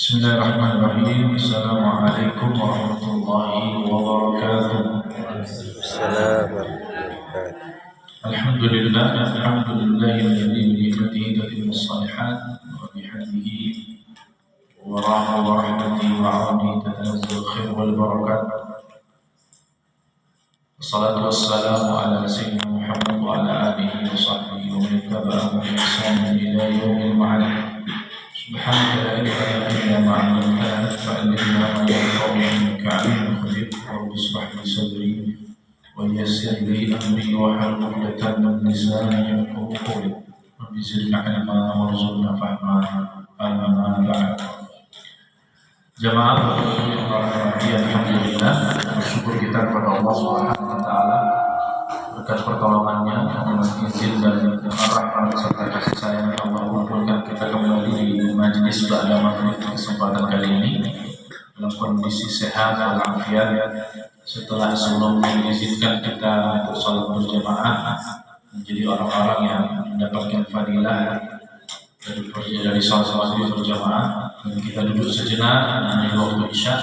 Bismillahirrahmanirrahim. Assalamualaikum warahmatullahi wabarakatuh. Alhamdulillahilladzi bi ni'matihi tatimmus shalihat wa bi hamdihi wa rahmatihi wa 'aunihi tanazzalul khair wal barakat. Wassalatu wassalamu ala sayyidina Muhammad wa ala alihi wa sahbihi wa man tabi'ahum bi ihsan ila yaumil ma'ad. Subhanaka la ilaha illa anta 'allamtana fa'allimna ma yanfa'una innaka 'alimun qadir. Rabbi ishrah li sadri wa yassir li amri wa hlul 'uqdatam min lisani yafqahu qawli. Rabbi zidna 'ilma warzuqna fahma. Amma ba'd. Jamaah yang berbahagia, alhamdulillah, bersyukur kita kepada Allah Subhanahu wa taala berkat pertolongannya, dengan izin dan rahmat serta kasih sayang Allah kumpulkan kita kembali di majelis ba'da maghrib kesempatan kali ini dalam kondisi sehat walafiat setelah sebelumnya diizinkan kita untuk salat berjamaah menjadi orang-orang yang mendapatkan fadilah dari salat maghrib berjamaah, dan kita duduk sejenak di waktu isya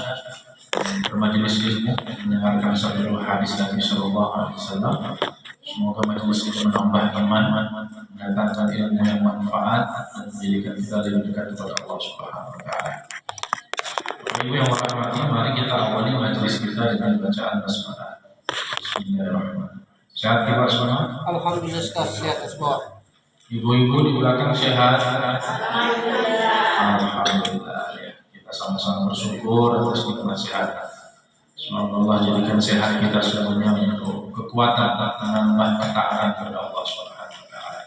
bermajelis ilmu mendengarkan sabda hadis Nabi Sallallahu Alaihi Wasallam. Semoga majelis itu menambah iman, mendatangkan ilmu yang manfaat, dan menjadikan kita lebih dekat kepada Allah Subhanahu Wa Taala. Ibu yang merahmati, mari kita awali majelis kita dengan bacaan basmalah. Bismillahirrahmanirrahim. Sehat kita semua? Alhamdulillah sehat semua. Ibu-ibu di belakang sehat? Alhamdulillah. Kita sama-sama bersyukur atas nikmat sehat. Semoga Allah jadikan sehat kita semuanya untuk kekuatan menambah ketaatan kepada Allah Subhanahu wa taala.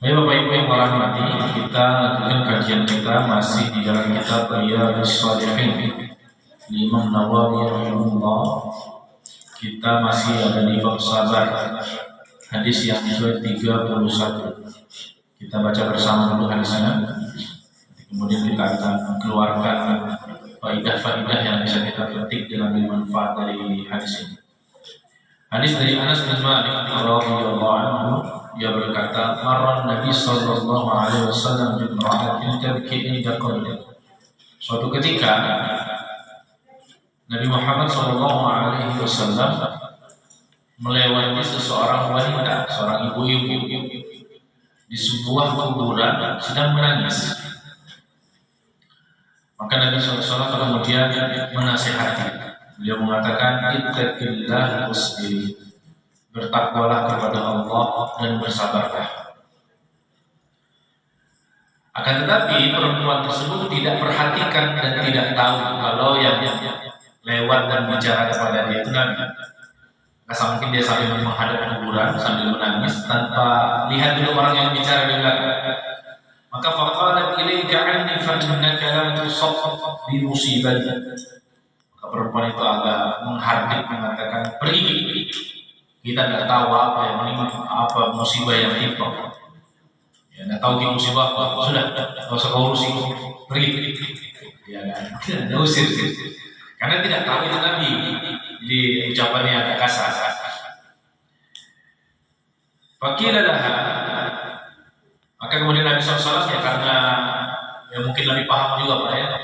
Baik Bapak Ibu yang merahmati, kita lanjutkan kajian kita masih di dalam kitab Riyadhus Shalihin Imam Nawawi rahimahullah. Kita masih ada di bab sabar, hadis yang ke-31. Kita baca bersama dulu hadisnya. Kemudian kita akan keluarkan faidah-faidah yang bisa kita petik dan ambil manfaat dari hadis ini. Hadis dari Anas bin Malik radhiyallahu anhu, dia berkata, "Marran Nabi sallallahu alaihi wasallam bi imra'atin tabki inda qabri." Suatu ketika Nabi Muhammad sallallahu alaihi wasallam melewati seseorang wanita, seorang ibu-ibu di sebuah kuburan sedang menangis. Maka Nabi SAW kemudian menasihati. Beliau mengatakan, ittaqillah wasbir, bertakwalah kepada Allah dan bersabarlah. Akan tetapi perempuan tersebut tidak perhatikan dan tidak tahu kalau yang lewat dan bicara kepada dia itu Nabi. Maka mungkin dia sambil menghadap kuburan sambil menangis tanpa lihat dulu orang yang bicara di belakang. Maka faqalat ilaika anni fa innaka lam tusab bi musibati. Maka perempuan itu agak menghardik mengatakan, pergi, kita tidak tahu apa yang menimpa, apa musibah yang menimpa. Ya, tidak tahu di musibah apa, sudah, tidak usah kau urusi, pergi. Ya kan, tidak usir. Karena tidak tahu itu Nabi, jadi ucapannya agak kasar. Fakilalah. Maka kemudian Nabi SAW ya, karena ya mungkin lebih paham juga Pak ya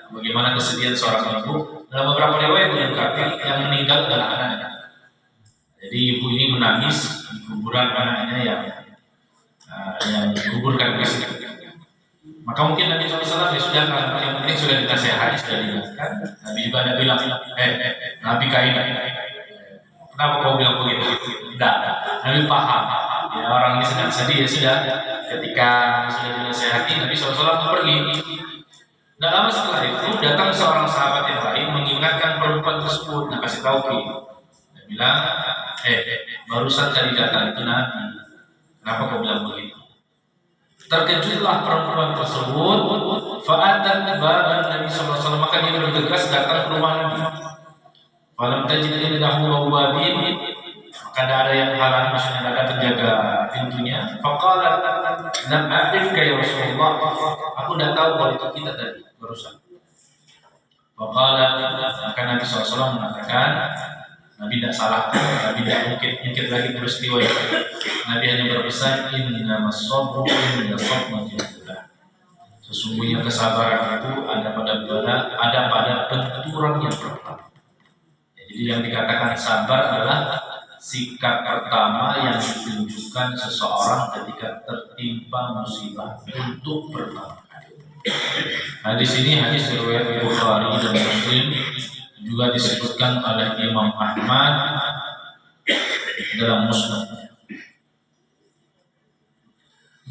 bagaimana kesedihan seorang ibu. Dalam beberapa riwayat menyebutkan yang meninggal adalah anaknya. Jadi ibu ini menangis di kuburan anaknya yang dikuburkan di situ. Maka mungkin Nabi SAW ya sudah, yang penting sudah dinasihati, sudah diingatkan. Nabi juga ada bilang, Nabi kain, kenapa kau bilang begitu? Tidak, Nabi paham. Ya, orang ini sedang sedih, ya sudah. Ketika sudah dinasihati, Nabi SAW pergi. Tidak lama setelah itu datang seorang sahabat yang lain mengingatkan perempuan tersebut. Nah, kasih tahu dia bilang, barusan tadi datang itu Nabi. Kenapa kau bilang begitu? Terkejutlah perempuan tersebut. Fa'atat baban Nabi SAW, maka dia bergegas datang ke rumah Nabi. Falam tajid indahu bawabin, maka tidak ada yang halangi, maksudnya tidak ada penjaga pintunya. Faqala lam a'rifka ya Rasulullah, aku tidak tahu kalau itu kita tadi barusan. Faqala, maka Nabi SAW mengatakan, Nabi tidak salah, Nabi tidak mungkin lagi peristiwa itu. Nabi hanya berpesan, innamas sabru inda sadmatil ula, Sesungguhnya kesabaran itu ada pada benturan yang pertama. Jadi yang dikatakan sabar adalah sikap pertama yang ditunjukkan seseorang ketika tertimpa musibah untuk pertama kali. Hadis ini hadis riwayat Bukhari dan Muslim, juga disebutkan oleh Imam Ahmad dalam Musnad.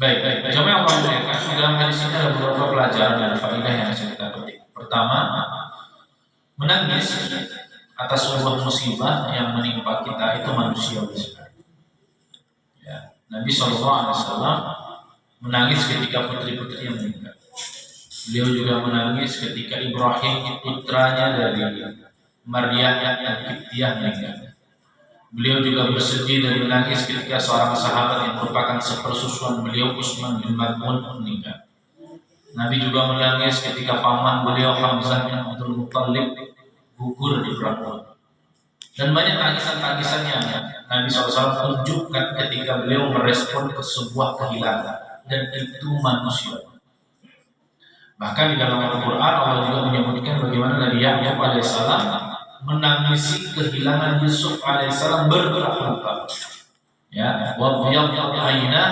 Baik. Jamaah Allah muliakan, di dalam hadis ini ada beberapa pelajaran dan faedah yang bisa kita petik. Pertama, menangis atas sebuah musibah yang menimpa kita itu manusiawi sekali. Ya, Nabi SAW menangis ketika putri-putri yang meninggal. Beliau juga menangis ketika Ibrahim, putranya dari Maryam yang Kiptiah, meninggal. Beliau juga bersedih dan menangis ketika seorang sahabat yang merupakan sepersusuan beliau, Utsman bin Maz'un, meninggal. Nabi juga menangis ketika paman beliau Hamzah bin Abdul Muttalib gugur di perang Uhud. Dan banyak tangisan-tangisan yang Nabi SAW tunjukkan ketika beliau merespon ke sebuah kehilangan, dan itu manusia. Bahkan di dalam Al-Quran Allah juga menyebutkan bagaimana Nabi Yakub alaihissalam menangisi kehilangan Yusuf alaihissalam berberak-berak. Ya, wa biyaddat ayna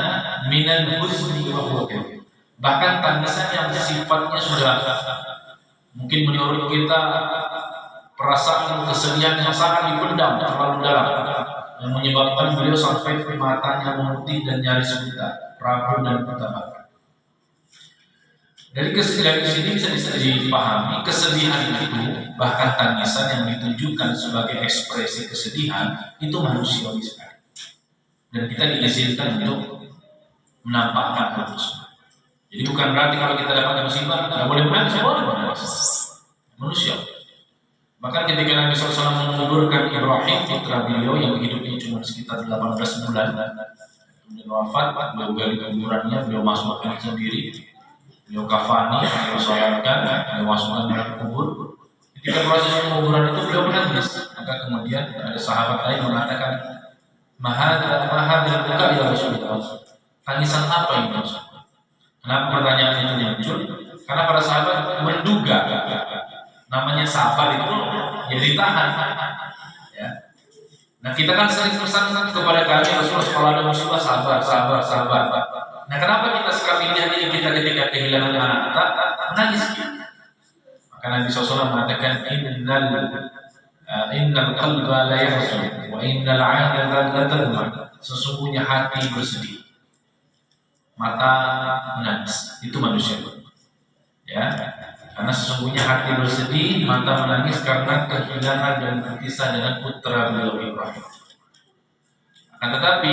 minal huzni wa huwa kadhib. Bahkan tangisan yang sifatnya sudah mungkin menurut kita perasaan kesedihan yang sangat dipendam terlalu dalam, yang menyebabkan beliau sampai matanya memutih dan nyaris buta, ragu dan buta. Dari kesedihan sini bisa dipahami kesedihan itu, bahkan tangisan yang ditunjukkan sebagai ekspresi kesedihan itu manusiawi sekali. Dan kita diizinkan untuk menampakkan hal tersebut. Jadi bukan berarti kalau kita dapat musibah tidak boleh menangis, boleh menangis. Manusia. Bahkan ketika Nabi SAW menguburkan Ibrahim, putra beliau yang hidupnya cuma sekitar 18 bulan, kemudian wafat, beliau gali kuburannya, beliau masukkan sendiri. Beliau kafani, beliau sholatkan, beliau masukkan dalam kubur. Ketika proses penguburan itu beliau menangis. Maka kemudian ada sahabat lain mengatakan, Mahadil buka ya Rasulullah. Tangisan apa ini Rasulullah? Kenapa pertanyaan itu muncul? Karena para sahabat menduga namanya sabar itu ya ditahan. Ya. Nah kita kan sering pesan kepada kami Rasulullah, kalau ada musibah sabar. Nah kenapa kita sekali lihat ini kita ketika kehilangan anak kita menangis? Maka Nabi SAW mengatakan innal qalba la yahzun wa innal 'ayna la tadma. Sesungguhnya hati bersedih, mata menangis. Itu manusia. Ya. Karena sesungguhnya hati bersedih, mata menangis karena kehilangan dan berpisah dengan putra beliau Ibrahim. Akan tetapi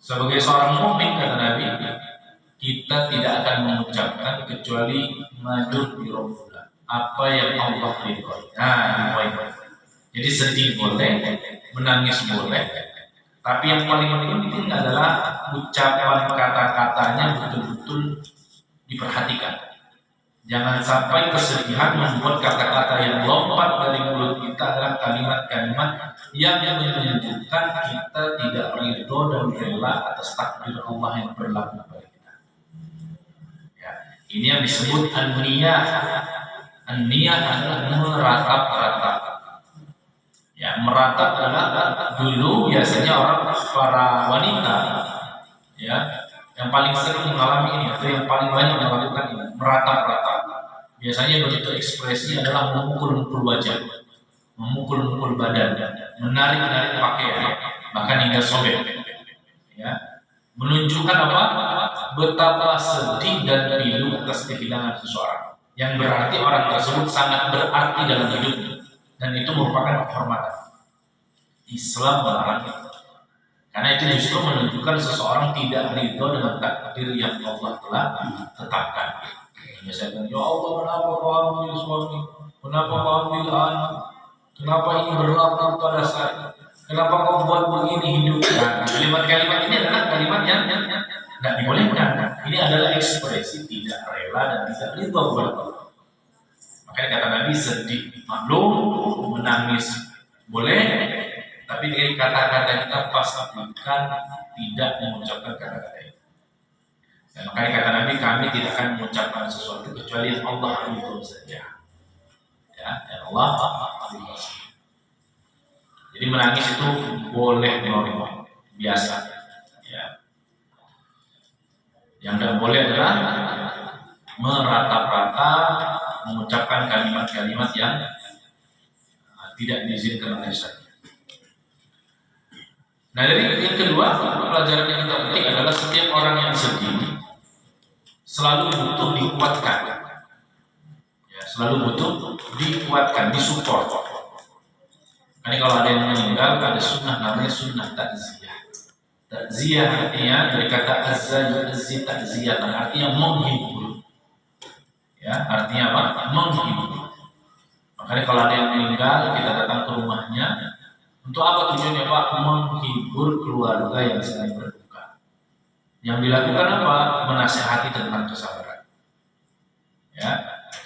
sebagai seorang mukmin, kata Nabi, kita tidak akan mengucapkan kecuali majur bi rabbuna, apa yang Allah ridhoi. Jadi sedih boleh, menangis boleh, tapi yang paling penting adalah ucapan kata-katanya betul-betul diperhatikan. Jangan sampai kesedihan membuat kata-kata yang lompat dari mulut kita adalah kalimat-kalimat yang menunjukkan kita tidak ridho dan rela atas takdir Allah yang berlaku pada kita. Ya, ini yang disebut an-niyah. An-niyah adalah meratap-ratap. Ya, meratap adalah dulu biasanya para wanita, ya, yang paling sering mengalami ini atau yang paling banyak melakukan ini, meratap-ratap. Biasanya begitu ekspresi adalah memukul-mukul wajah, memukul-mukul badan, menarik-narik pakaian, bahkan hingga sobek. Ya, menunjukkan apa? Betapa sedih dan pilu atas kehilangan seseorang, yang berarti orang tersebut sangat berarti dalam hidupnya, dan itu merupakan kehormatan. Islam melarang itu. Karena itu justru menunjukkan seseorang tidak ridho dengan takdir yang Allah telah tetapkan. Misalnya, ya Allah, kenapa kau ambil suami? Kenapa kau ambil anak? Kenapa ini berlaku pada saya? Kenapa kau buat begini hidupnya? Nah, kalimat-kalimat ini adalah kalimat yang tidak dibolehkan. Ini adalah ekspresi tidak rela dan tidak ridho kepada Allah. Makanya kata Nabi, sedih maklum, menangis boleh, tapi dari kata-kata kita pastikan tidak mengucapkan kata-kata itu. Dan makanya kata Nabi, kami tidak akan mengucapkan sesuatu kecuali yang Allah ridho saja. Ya, yang Allah ridho saja. Jadi menangis itu boleh normal, biasa. Ya. Yang tidak boleh adalah merata-rata mengucapkan kalimat-kalimat yang tidak diizinkan oleh syariat. Nah, dari yang kedua, pelajaran yang kita petik adalah setiap orang yang sedih selalu butuh dikuatkan. Ya, selalu butuh dikuatkan, disupport. Karena kalau ada yang meninggal, ada sunnah namanya sunnah takziah. Takziah artinya dari kata azza yu'azzi takziatan, artinya menghibur. Ya, artinya apa? Menghibur. Makanya kalau ada yang meninggal, kita datang ke rumahnya. Untuk apa tujuannya, Pak? Menghibur keluarga yang sedang berduka. Yang dilakukan apa? Menasihati tentang kesabaran. Ya.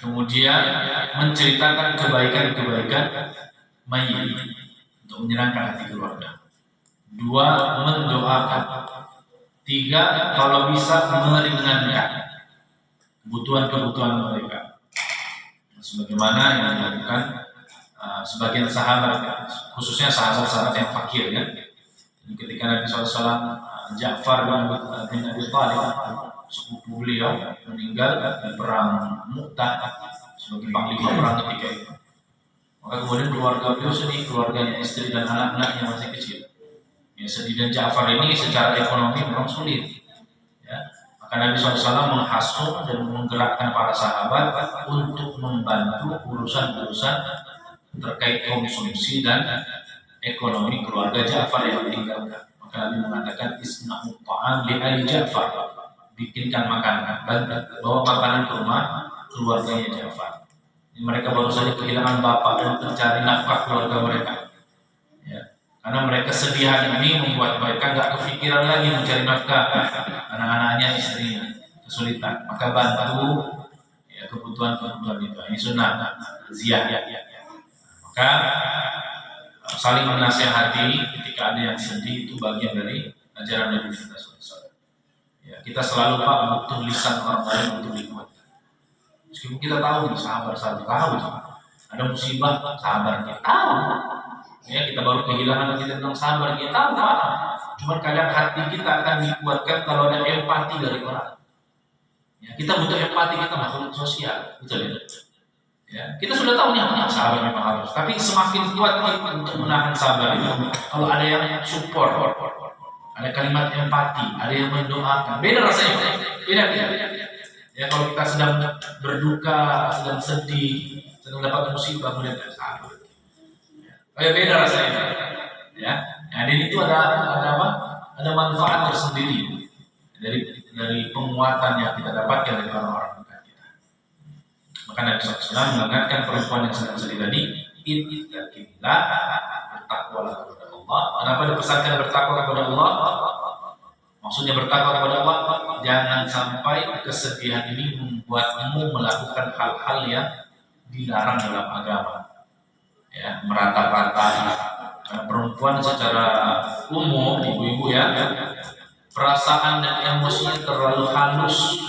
Kemudian menceritakan kebaikan-kebaikan mayit untuk menyenangkan hati keluarga. 2, mendoakan. 3, kalau bisa meringankan kebutuhan-kebutuhan mereka. Sebagaimana yang dilakukan sebagian sahabat, khususnya sahabat-sahabat yang fakir ya. Jadi ketika Nabi SAW Ja'far bin Abi Thalib, sepupu beliau, meninggal di perang Mu'tah sebagai panglima perang ketika itu. Maka kemudian keluarga beliau sedih, keluarganya, istri dan anak-anaknya masih kecil. Ya, sedih, dan Ja'far ini secara ekonomi memang sulit. Ya. Maka Nabi SAW menghasut dan menggerakkan para sahabat untuk membantu urusan-urusan terkait konsumsi dan ekonomi keluarga Ja'far yang meninggalkan. Maka Nabi mengatakan isna'u ta'am li ali Ja'far, bikinkan makanan, bawa makanan ke rumah keluarganya Ja'far. Mereka baru saja kehilangan bapak dan mencari nafkah keluarga mereka. Ya. Karena mereka sedihan ini membuat mereka nggak kepikiran lagi mencari nafkah anak-anaknya, istrinya kesulitan. Maka bantu ya, kebutuhan-kebutuhan itu. Ini sunnah ziyah. Maka saling menasihati ketika ada yang sedih itu bagian dari ajaran Nabi kita SAW. Ya, kita selalu Pak butuh lisan orang lain untuk dikuatkan. Meskipun kita tahu sahabat-sahabat tahu ada musibah, sahabat kita tahu. Ya, kita baru kehilangan kita tentang sahabat kita tahu Pak. Cuma kadang hati kita akan dikuatkan kalau ada empati dari orang. Ya, kita butuh empati, kita makhluk sosial, betul ya? Ya, kita sudah tahu nih sabar memang harus, tapi semakin kuat kita untuk menahan sabar itu kalau ada yang support, ada kalimat empati, ada yang mendoakan. Beda rasanya, beda. Ya, kalau kita sedang berduka, sedang sedih, sedang dapat musibah, kemudian sabar. Ya, beda rasanya. Ya, nah, dan itu ada apa? Ada manfaat tersendiri dari penguatan yang kita dapatkan dari orang-orang. Maka Nabi SAW mengingatkan perempuan yang sedang sedih tadi, ittaqillah, bertakwalah kepada Allah. Kenapa dipesankan bertakwa kepada Allah? Maksudnya bertakwa kepada Allah, jangan sampai kesedihan ini membuatmu melakukan hal-hal yang dilarang dalam agama. Ya, merata-rata. Karena perempuan secara umum, ibu-ibu ya, perasaan dan emosinya terlalu halus.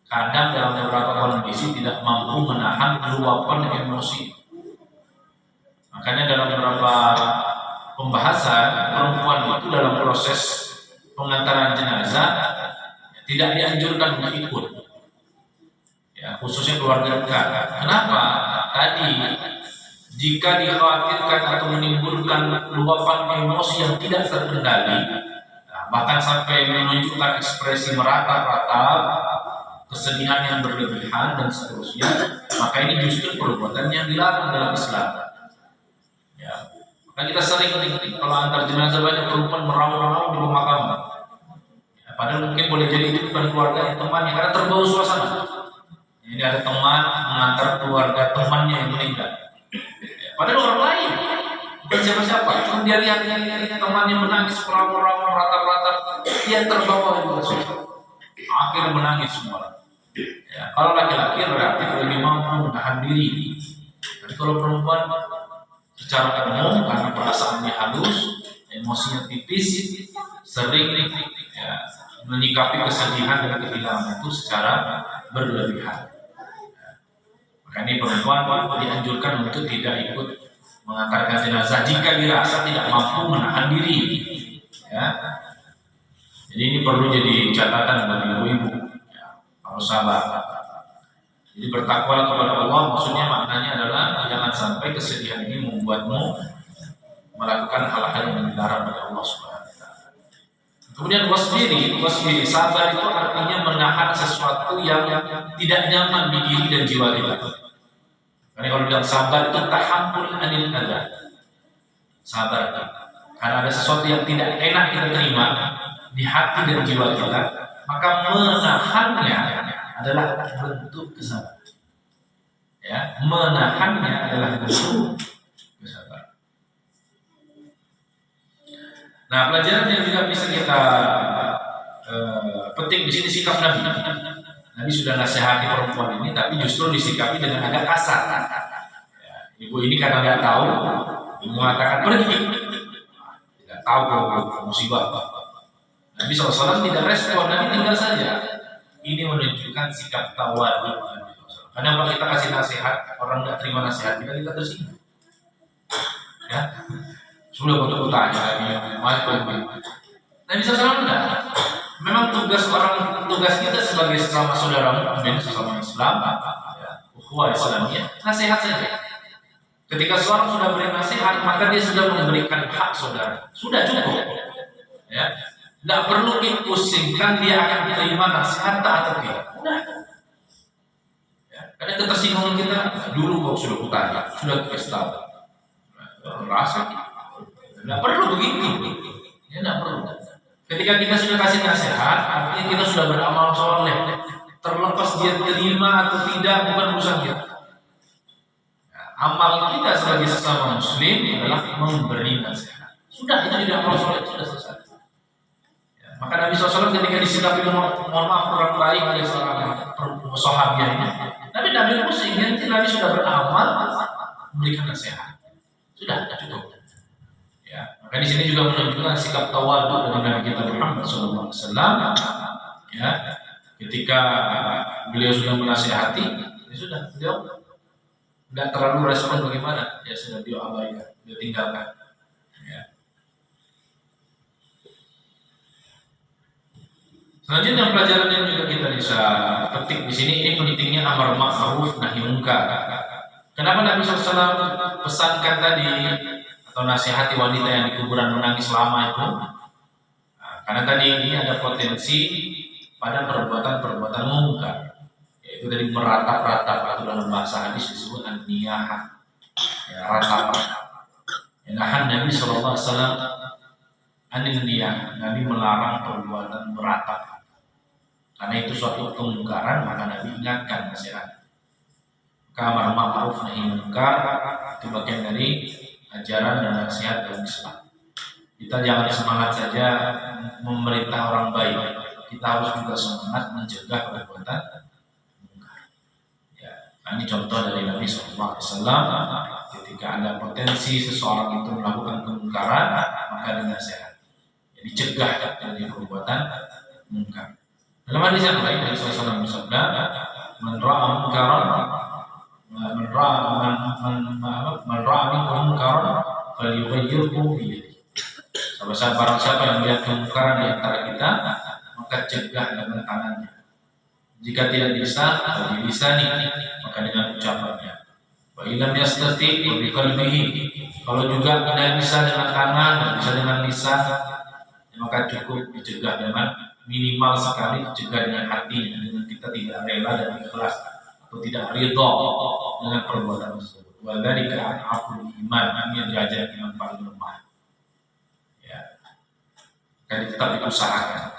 Kadang dalam beberapa kondisi tidak mampu menahan luapan emosi. Makanya dalam beberapa pembahasan, perempuan itu dalam proses pengantaran jenazah tidak dianjurkan untuk ikut. Ya, khususnya keluarga dekat. Kenapa? Tadi jika dikhawatirkan atau menimbulkan luapan emosi yang tidak terkendali, bahkan sampai menunjukkan ekspresi merata-rata, kesedihan yang berlebihan dan seterusnya, maka ini justru perbuatan yang dilarang dalam Islam. Ya, maka kita sering kalau antar jenazah banyak perempuan meraung-raung di pemakaman. Ya, padahal mungkin boleh jadi itu bukan keluarga yang temannya, karena terbawa suasana. Ini ada teman mengantar keluarga temannya yang meninggal. Ya, padahal orang lain, bukan siapa-siapa, cuma dia lihat temannya menangis meraung-raung rata-rata, dia terbawa juga suasana. Akhirnya menangis semua. Ya, kalau laki-laki relatif lebih mampu menahan diri. Tapi kalau perempuan secara umum karena perasaannya halus, emosinya tipis, sering ya, menyikapi kesedihan dan kehilangan itu secara berlebihan. Maka ini perempuan dianjurkan untuk tidak ikut mengantarkan jenazah jika dirasa tidak mampu menahan diri. Ya. Jadi ini perlu jadi catatan bagi ibu-ibu, ya, harus sabar. Jadi bertakwa kepada Allah maksudnya maknanya adalah jangan sampai kesedihan ini membuatmu melakukan hal-hal yang dilarang oleh Allah Subhanahu wa taala. Kemudian wasbiri, sabar itu artinya menahan sesuatu yang tidak nyaman di diri dan jiwa kita. Karena kalau bilang sabar itu tahammul anil adza. Sabar karena ada sesuatu yang tidak enak kita terima di hati dan jiwa kita, maka menahannya adalah bentuk kesabaran. Ya, menahannya adalah bentuk kesabaran. Nah, pelajaran yang juga bisa kita petik di sini sikap Nabi. Nabi sudah nasihati perempuan ini, tapi justru disikapi dengan agak kasar. Ya, ibu ini karena nggak tahu, ibu mengatakan pergi. Tidak tahu kalau musibah apa. Nabi SAW tidak respon, Nabi tinggal saja. Ini menunjukkan sikap tawadu. Karena kalau kita kasih nasihat, orang nggak terima nasihat kita tersinggung. Ya, sudah betul tanya Nabi SAW enggak. Memang tugas kita sebagai sesama saudara mukmin, sesama Islam, ya, ukhuwah Islamiyah, nasihat saja. Ketika seorang sudah beri nasihat, maka dia sudah memberikan hak saudara. Sudah cukup. Ya. Tidak perlu dipusingkan dia akan terima nasihat tak atau tidak. Udah. Ya. Ada ketersinggungan kita dulu kok sudah kutanya, sudah dikasih tahu. Rasa tidak perlu begitu. Ya tidak perlu. Ketika kita sudah kasih nasihat, artinya kita sudah beramal soleh. Terlepas dia terima atau tidak, bukan urusan kita. Amal kita sebagai sesama muslim adalah memberi nasihat. Sudah, itu tidak amal soleh, sudah selesai. Ya, maka Nabi SAW ketika disikapi mohon maaf kurang baik oleh seorang sahabiahnya, tapi Nabi pusing, nanti Nabi sudah beramal memberikan nasihat. Sudah cukup. Ya, maka di sini juga menunjukkan sikap tawadu dari Nabi kita Muhammad SAW. Ya, ketika beliau sudah menasihati, ya sudah, beliau tidak terlalu respon bagaimana, ya sudah beliau abaikan, beliau tinggalkan. Ya. Selanjutnya pelajaran yang juga kita bisa petik di sini, ini pentingnya amar ma'ruf nahi munkar. Kenapa Nabi SAW pesankan tadi atau nasihati wanita yang di kuburan menangis lama itu? Nah, karena tadi ini ada potensi pada perbuatan-perbuatan munkar, yaitu dari meratap-ratap atau dalam bahasa hadis disebut an-niyahah, ya, ratapan. Ya, nahan Nabi SAW an-niyahah, Nabi melarang perbuatan meratap. Karena itu suatu kemungkaran, maka Nabi ingatkan nasihat. Amar ma'ruf nahi munkar itu bagian dari ajaran dan nasihat dalam Islam. Kita jangan semangat saja memerintah orang baik, kita harus juga semangat mencegah perbuatan munkar. Ya, ini contoh dari Nabi SAW. Ketika ada potensi seseorang itu melakukan kemungkaran, maka dinasihat, jadi cegah dari perbuatan munkar. Dalam hadis yang lain Nabi SAW bersabda, "Man ra'a munkaran man ra'a minkum munkaran falyughayyirhu bi yadihi." Barang siapa yang melihat kemungkaran di antara kita, maka cegah dengan tangannya. Jika tidak bisa, bagi lisani, maka dengan ucapannya. Wa illam yastati bi qalbihi. Kalau juga tidak bisa dengan tangan, tidak bisa dengan lisan, maka cukup dicegah dengan minimal sekali dicegah dengan hati, dengan kita tidak rela dan ikhlas atau tidak ridha dengan perbuatan tersebut. Wa dzalika aful iman, ini derajat iman paling lemah. Ya. Jadi tetap diusahakan.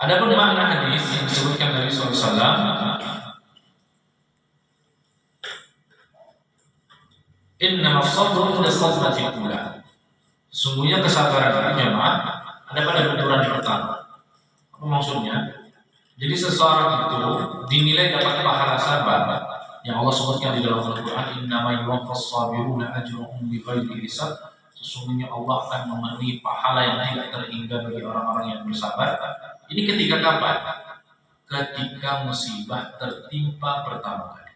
Adapun makna hadis yang disebutkan Nabi SAW, innama sabru inda sadmati ula. Sungguhnya kesabaran itu jemaah ada pada benturan pertama. Apa maksudnya? Jadi seseorang itu dinilai dapat pahala sabar yang Allah sebutkan di dalam Al-Quran, innama yuwaffas sabiruna ajruhum bighairi hisab. sesungguhnya Allah akan memenuhi pahala yang tidak terhingga bagi orang-orang yang bersabar. Ini ketika kapan? Ketika musibah tertimpa pertama kali.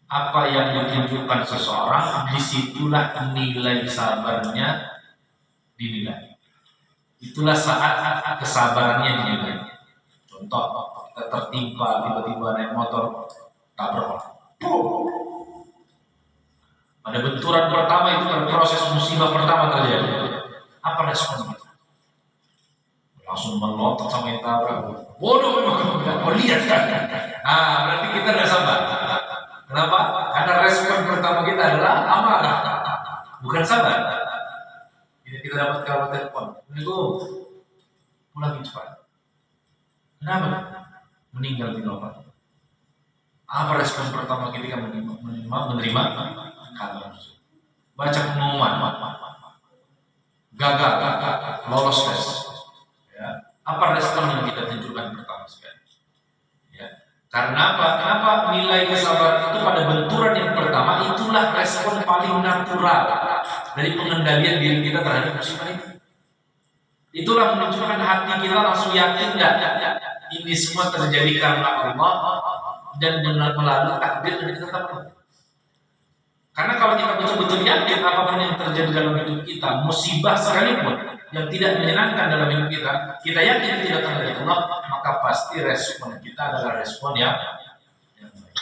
Apa yang ditunjukkan seseorang, disitulah nilai sabarnya dinilai. Itulah saat kesabarannya dinilai. Contoh, kita tertimpa tiba-tiba naik motor tabrak orang. Pada benturan pertama itu kan proses musibah pertama terjadi. Apa respon kita? Langsung melotot sama yang tabrak. Bodoh memang, nggak mau lihat kan? Berarti kita nggak sabar. Kenapa? Karena respon pertama kita adalah amarah, bukan sabar. Kita dapat kabar telepon, itu pulang cepat. Kenapa? Meninggal di rumah. Apa respon pertama ketika menerima kabar? Baca pengumuman, gagal, lolos tes. Ya. Apa respon yang kita tunjukkan pertama sekali? Ya. Karena apa? Kenapa nilai kesabaran itu pada benturan yang pertama itulah respon paling natural dari pengendalian diri kita terhadap musibah itu. Itulah menunjukkan hati kita langsung yakin ini semua terjadi karena Allah dan melalui takdir yang ditetapkan. Karena kalau kita betul-betul yakin apapun yang terjadi dalam hidup kita, musibah sekalipun yang tidak menyenangkan dalam hidup kita, kita yakin tidak dari Allah, maka pasti respon kita adalah respon yang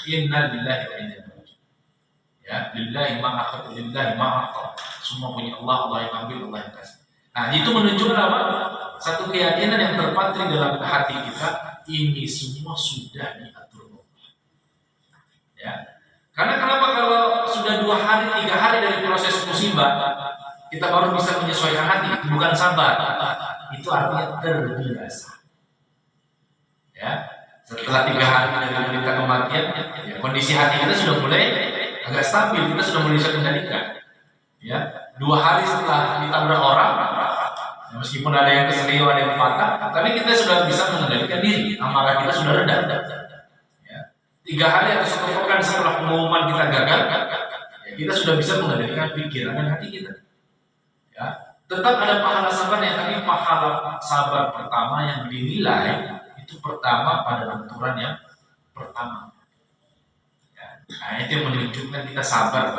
inna lillahi wa inna ilaihi raji'un. Ya, lillahi ma akhadha lillahi ma a'ta. Semua punya Allah, Allah yang ambil, Allah yang kasih. Nah, itu menunjukkan apa? Satu keyakinan yang terpatri dalam hati kita, ini semua sudah diatur Allah. Ya. Karena kenapa kalau sudah 2 hari, 3 hari dari proses musibah, kita baru bisa menyesuaikan hati, itu bukan sabar. Itu artinya terbiasa. Ya. Setelah 3 hari dari berita kematian, ya, kondisi hati kita sudah mulai agak stabil, kita sudah mulai bisa kendalikan. Ya. 2 hari setelah ditabrak orang, ya, meskipun ada yang keselio, ada yang patah, tapi kita sudah bisa mengendalikan diri, amarah kita sudah reda. 3 hari atau 1 pekan setelah pengumuman kita gagal, ya kita sudah bisa mengendalikan pikiran dan hati kita. Ya, tetap ada pahala sabar yang tadi pahala sabar pertama yang dinilai itu pertama pada benturan yang pertama. Ya, nah itu yang menunjukkan kita sabar.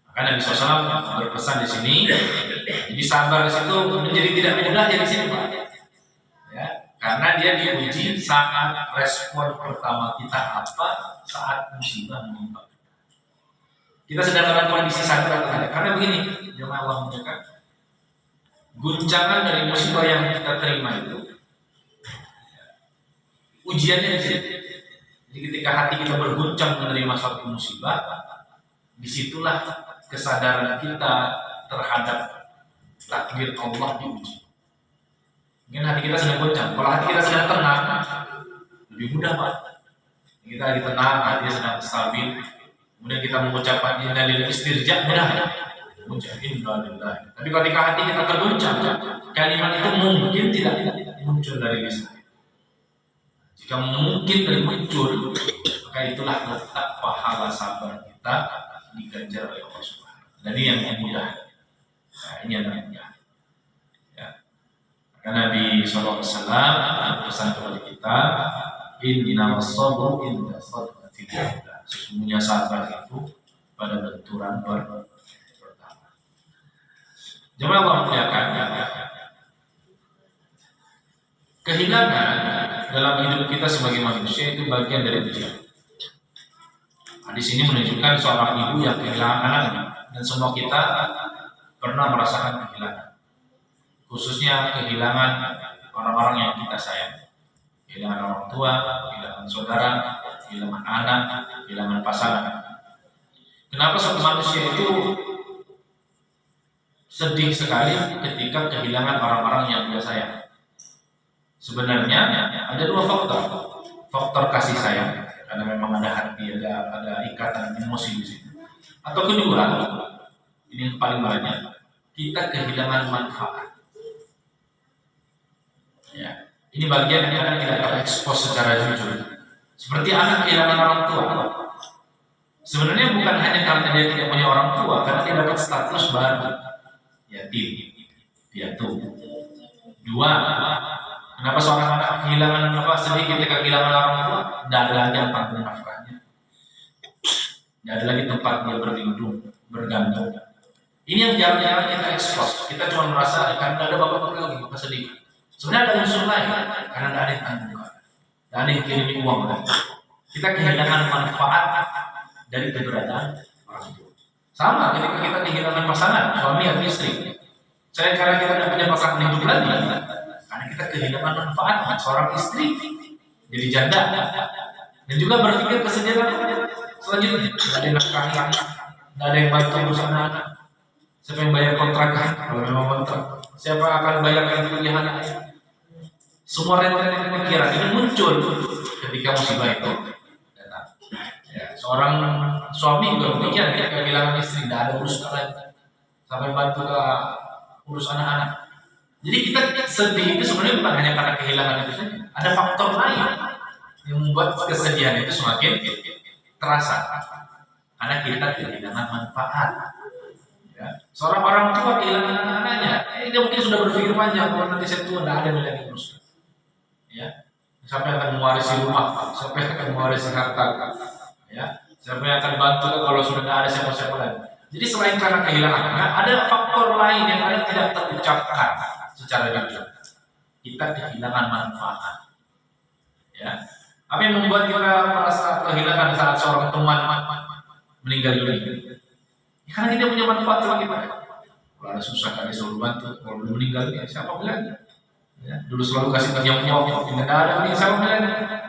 Maka Nabi SAW berpesan di sini, jadi sabar di situ menjadi tidak mudah ya di sini, Pak. Ya. Karena dia diuji saat respon pertama kita apa saat musibah menimpa. Kita sedang dalam kondisi sadar atau tidak? Karena begini, jemaah Allah muliakan, guncangan dari musibah yang kita terima itu, ujiannya di sini. Jadi ketika hati kita berguncang menerima suatu musibah, disitulah kesadaran kita terhadap takdir Allah diuji. Mungkin hati kita sedang goncang. Kalau hati kita sedang tenang, lebih mudah, Pak. Kita lagi tenang, hati sedang stabil. Kemudian kita mengucapkan inna lillahi istirja, mudah. Mengucapkan inna lillahi. Tapi ketika hati kita tergoncang, kalimat itu mungkin tidak muncul dari lisan. Jika mungkin dan muncul, maka itulah letak pahala sabar kita diganjar oleh Allah Subhanahu. Dan ini yang mudah. Nah, ini yang mudah. Karena Nabi SAW pesan kepada kita, inna was-sabru inda sadaqatil ula. Sesungguhnya sabar itu pada benturan pertama. Jemaah Allah muliakan, kehilangan dalam hidup kita sebagai manusia itu bagian dari ujian. Hadis ini menunjukkan seorang ibu yang kehilangan anaknya, dan semua kita pernah merasakan kehilangan. Khususnya kehilangan orang-orang yang kita sayang, kehilangan orang tua, kehilangan saudara, kehilangan anak, kehilangan pasangan. Kenapa suatu manusia itu sedih sekali ketika kehilangan orang-orang yang dia sayang? Sebenarnya ada 2 faktor. Faktor kasih sayang, karena memang ada hati, ada ikatan emosi di situ. Atau kedua, ini yang paling banyak, kita kehilangan manfaat. Ya, ini bagian yang kadang tidak terekspos secara jujur. Seperti anak kehilangan orang tua. Sebenarnya bukan hanya karena dia tidak punya orang tua, karena dia dapat status baru, yatim, piatu. Dua, kenapa seorang anak kehilangan sedih ketika kehilangan orang tua? Tidak ada lagi yang tanggung nafkahnya, tidak ada lagi tempat dia berlindung, bergantung. Ini yang jarang-jarang kita ekspos. Kita cuma merasa karena ada bapak lagi, bapak sedih. Sebenarnya ada unsur lain, karena tidak ada yang tanggung, tidak ada yang kirim uang. Kita kehilangan manfaat dari keberadaan orang tua. Sama ketika kita kehilangan pasangan, suami atau istri. Karena kita tidak punya pasangan hidup lagi, karena kita kehilangan manfaat seorang istri jadi janda. Dan juga berpikir kesedihan selanjutnya, tidak ada yang nafkahi, tidak ada yang bantu urusan anak. Siapa yang bayar kontrakan? Kalau memang kontrak, siapa akan bayarkan kuliah anak? Semua rentetan pikiran ini muncul ketika musibah itu datang. Ya, seorang suami juga berpikir ketika kehilangan istri, tidak ada urusan lain sampai bantu ke urus anak-anak. Jadi kita sedih itu sebenarnya bukan hanya karena kehilangan itu saja. Ada faktor lain yang membuat kesedihan itu semakin terasa karena kita kehilangan manfaat. Ya. Seorang orang tua kehilangan anak-anaknya, dia mungkin sudah berpikir panjang, kalau nanti saya tua tidak ada yang lagi urus. Ya, siapa yang akan mewarisi rumah, siapa yang akan mewarisi harta, ya, siapa yang akan bantu kalau sudah tidak ada siapa-siapa lagi. Jadi selain karena kehilangan anak, ada faktor lain yang kadang tidak terucapkan secara jujur. Kita kehilangan manfaat. Ya, apa yang membuat kita merasa kehilangan saat seorang teman meninggal dunia? Karena dia punya manfaat sama kita. Kalau ada susah kan dia selalu bantu. Kalau belum meninggal ya siapa bilang? Ya, dulu selalu kasih nyok-nyok, tidak ada ini siapa bilang? Nah,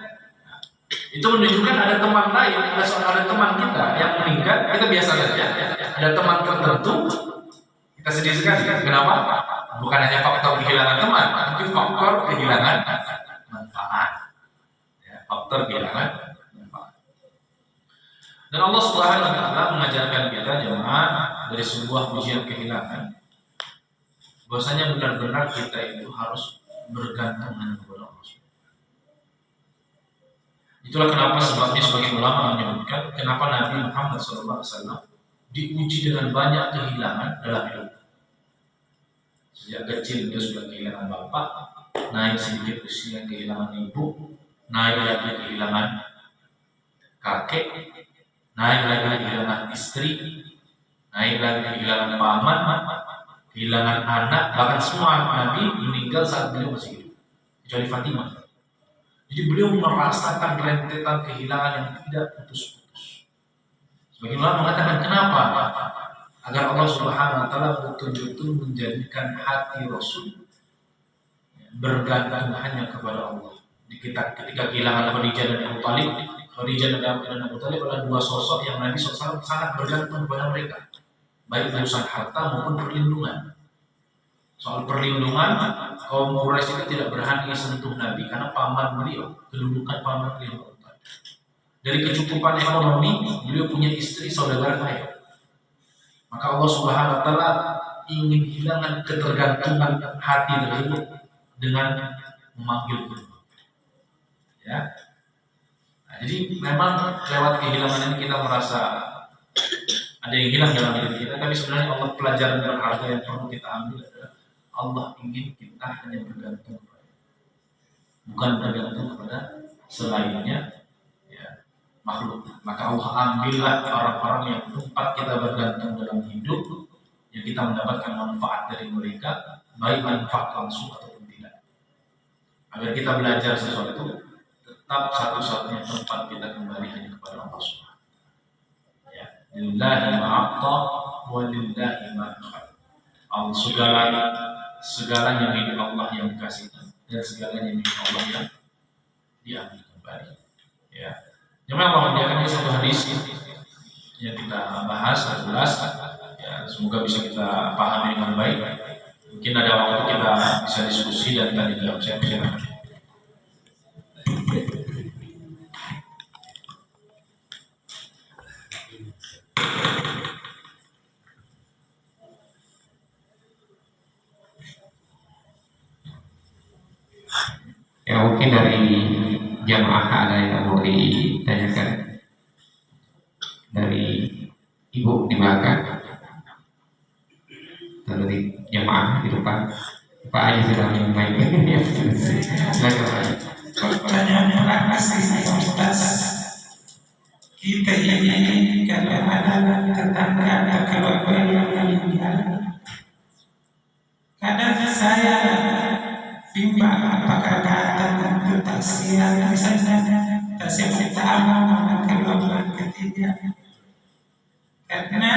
itu menunjukkan ada teman lain, ada teman kita yang meninggal. Kita biasa saja. Ada teman tertentu kita sedih sekali. Kenapa? Bukan hanya faktor kehilangan teman, tapi faktor kehilangan manfaat. Ya, faktor kehilangan manfaat. Dan Allah Subhanahu wa taala mengajarkan kita jemaah dari sebuah ujian kehilangan, bahwasanya benar-benar kita itu harus bergantung hanya kepada Allah. Itulah kenapa sebabnya sebagian ulama menyebutkan kenapa Nabi Muhammad SAW diuji dengan banyak kehilangan dalam hidup. Sejak kecil dia sudah kehilangan bapak, naik sedikit usia kehilangan ibu, naik lagi kehilangan kakek, naik lagi kehilangan istri, naik lagi kehilangan paman, kehilangan anak, bahkan semua Nabi meninggal saat beliau masih hidup, kecuali Fatimah. Jadi beliau merasakan rentetan kehilangan yang tidak putus-putus. Sebagian orang mengatakan kenapa? Agar Allah Subhanahu wa taala betul-betul menjadikan hati Rasul bergantung hanya kepada Allah. Ketika kehilangan Khadijah dan Abu Talib, Khadijah dan Abu Talib adalah dua sosok yang Nabi SAW sangat bergantung kepada mereka, baik urusan harta maupun perlindungan. Soal perlindungan, kaum Quraisy itu tidak berani sentuh Nabi karena paman beliau, kedudukan paman beliau. Dari kecukupan ekonomi, beliau punya istri saudagar kaya. Maka Allah Subhanahu wa taala ingin hilangkan ketergantungan hati tersebut dengan memanggil Allah. Ya. Nah, jadi memang lewat kehilangan ini kita merasa ada yang hilang dalam diri kita, tapi sebenarnya Allah pelajaran berharga yang perlu kita ambil adalah Allah ingin kita hanya bergantung kepada, bukan bergantung kepada selainnya, ya, makhluk. Maka Allah ambillah orang-orang yang tempat kita bergantung dalam hidup, yang kita mendapatkan manfaat dari mereka, baik manfaat langsung ataupun tidak. Agar kita belajar sesuatu, tetap satu-satunya tempat kita kembali hanya kepada Allah Subhanahu. Ya, lillahi ma'atta wa lillahi ma'akhad. Segalanya milik Allah yang dikasihkan dan segalanya milik Allah yang diambil kembali. Ya. Jemaah Allah muliakan, ini satu hadis yang kita bahas 11. Ya, semoga bisa kita pahami dengan baik. Mungkin ada waktu kita bisa diskusi dan tanya jawab. Saya persilakan. Ya, mungkin dari jamaah ada yang mau ditanyakan dari dibakar. Lalu di jamaah di depan Pak Aji sudah main. Pertanyaan praktis ini Ustaz, kita ini kalau ada tetangga atau keluarga yang meninggal, kadang saya bimbang apakah datang untuk taksiah misalnya taksiah pertama kedua ketiga, karena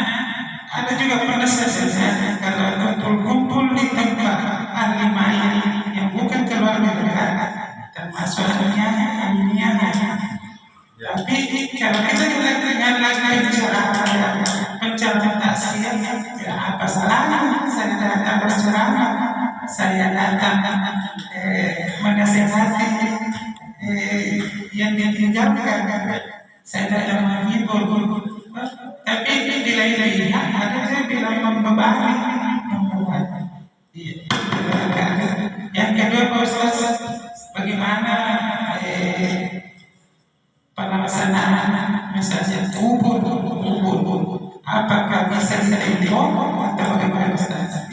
ada juga pernah saya kalau kumpul di tempat ahli mayat yang bukan keluarga dekat termasuk ayahnya, tapi kalau kita dengar lagi pencerahan taksiah, ya apa salahnya saya datang berceramah, saya datang menasihati yang ditinggalkan, saya datang menghibur. Tapi di lain pihak ada yang bilang membebani. Yang kedua Pak Ustaz, bagaimana pelaksanaan misalnya kubur, apakah bisa dibom atau bagaimana Ustaz?